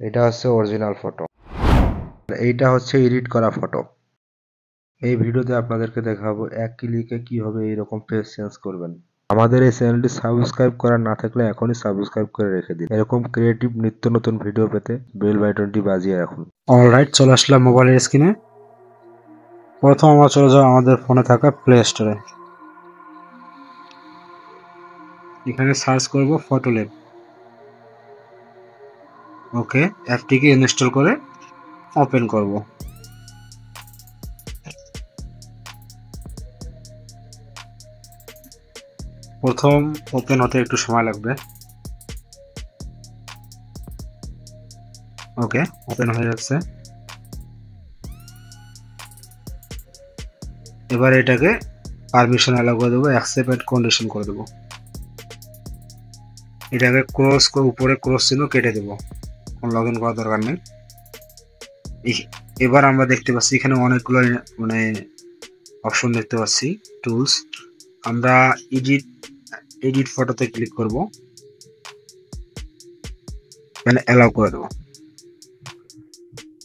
এটা হচ্ছে original photo, এইটা হচ্ছে এডিট করা ফটো। এই ভিডিওতে আপনাদেরকে দেখাবো এক ক্লিকে কিভাবে এইরকম ফেস চেঞ্জ করবেন। আমাদের এই চ্যানেলটি সাবস্ক্রাইব করা না থাকলে এখনই সাবস্ক্রাইব করে রেখে দিন। এরকম ক্রিয়েটিভ নিত্য নতুন ভিডিও পেতে বেল বাটনটি বাজিয়ে রাখুন। অলরাইট, চলে আসলাম মোবাইলের স্ক্রিনে। প্রথম আমরা চলে যাবো আমাদের ফোনে থাকা প্লে স্টোরে। এখানে সার্চ করব ফটোল্যাব। ওকে, অ্যাপটিকে ইনস্টল করে ওপেন করব। প্রথম ওপেন হতে একটু সময় লাগবে। ওকে, ওপেন হয়ে যাচ্ছে। এবার এটাকে পারমিশন অ্যালাউ করে দেবো, অ্যাকসেপ্ট এন্ড কন্ডিশন করে দেবো। এটাকে ক্রস করে উপরে ক্রস চিহ্ন কেটে দেবো, কোনো লগ ইন করার দরকার নেই। এবার আমরা দেখতে পাচ্ছি এখানে অনেকগুলো মানে অপশন দেখতে পাচ্ছি, টুলস। আমরা এডিট ফটোতে ক্লিক করব, মানে অ্যালাউ করে দেবো।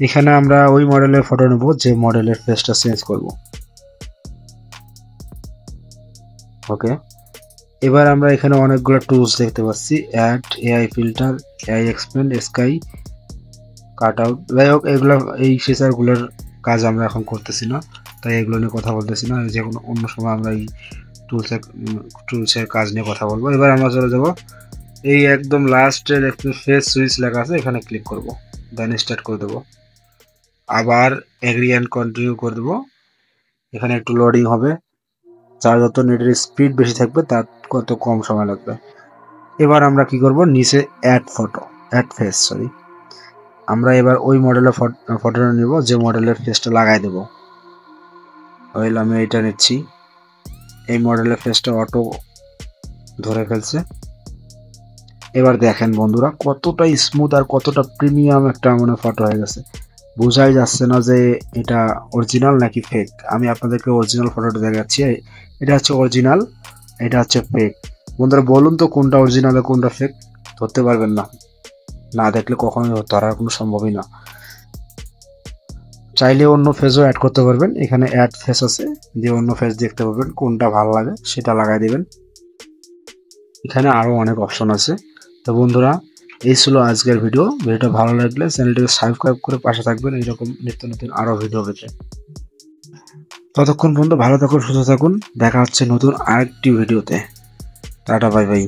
এখানে আমরা ওই মডেলের ফটো নেব যে মডেলের ফেসটা চেঞ্জ করব। ওকে, এবার আমরা এখানে অনেকগুলো টুলস দেখতে পাচ্ছি, add, AI filter, AI expand, sky cut out. যাই হোক, এগুলো এই ফিচারগুলোর কাজ আমরা এখন করতেছি না, তাই এগুলো নিয়ে কথা বলতেছি না। যে কোনো অন্য সময় আমরা এই টুলসের কাজ নিয়ে কথা বলবো। এবার আমরা চলে যাব এই একদম লাস্টে দেখতে ফেস সুইচ লেখা আছে, এখানে ক্লিক করব, দেন স্টার্ট করে দেবো। আবার এগ্রি অ্যান্ড কন্টিনিউ করে দেবো। এখানে একটু লোডিং হবে, যার যত নেটের স্পিড বেশি থাকবে তার কত কম সময় লাগবে। এবার আমরা কি করব, নিচে অ্যাড ফেস আমরা এবার ওই মডেলের ফটোটা নিব যে মডেলের ফেসটা লাগাই দেব। তাহলে আমি এটা নিচ্ছি। এই মডেলের ফেসটা অটো ধরে ফেলছে। এবার দেখেন বন্ধুরা, কতটা স্মুথ আর কতটা প্রিমিয়াম একটা মানে ফটো হয়ে গেছে। বোঝাই যাচ্ছে না যে এটা অরিজিনাল নাকি ফেক। আমি আপনাদেরকে অরিজিনাল ফটোটা দেখাচ্ছি। এটা হচ্ছে অরিজিনাল, এটা হচ্ছে ফেক। বন্ধুরা বলুন তো কোনটা অরিজিনাল আর কোনটা ফেক? ধরতে পারবেন না, না দেখলে কখনোই ধরার কোনো সম্ভবই না। চাইলে অন্য ফেসও অ্যাড করতে পারবেন, এখানে অ্যাড ফেস আছে, যে অন্য ফেস দেখতে পাবেন, কোনটা ভালো লাগে সেটা লাগাই দেবেন। এখানে আরও অনেক অপশন আছে। তো বন্ধুরা, এই ছিল আজকের ভিডিওটা ভালো লাগলে চ্যানেলটিকে সাবস্ক্রাইব করে পাশে থাকবেন এরকম নিত্য নতুন আরও ভিডিও পেতে। ততক্ষণ পর্যন্ত ভালো থাকুন, সুস্থ থাকুন, দেখা হচ্ছে নতুন আরেকটি ভিডিওতে। Tata, bye bye.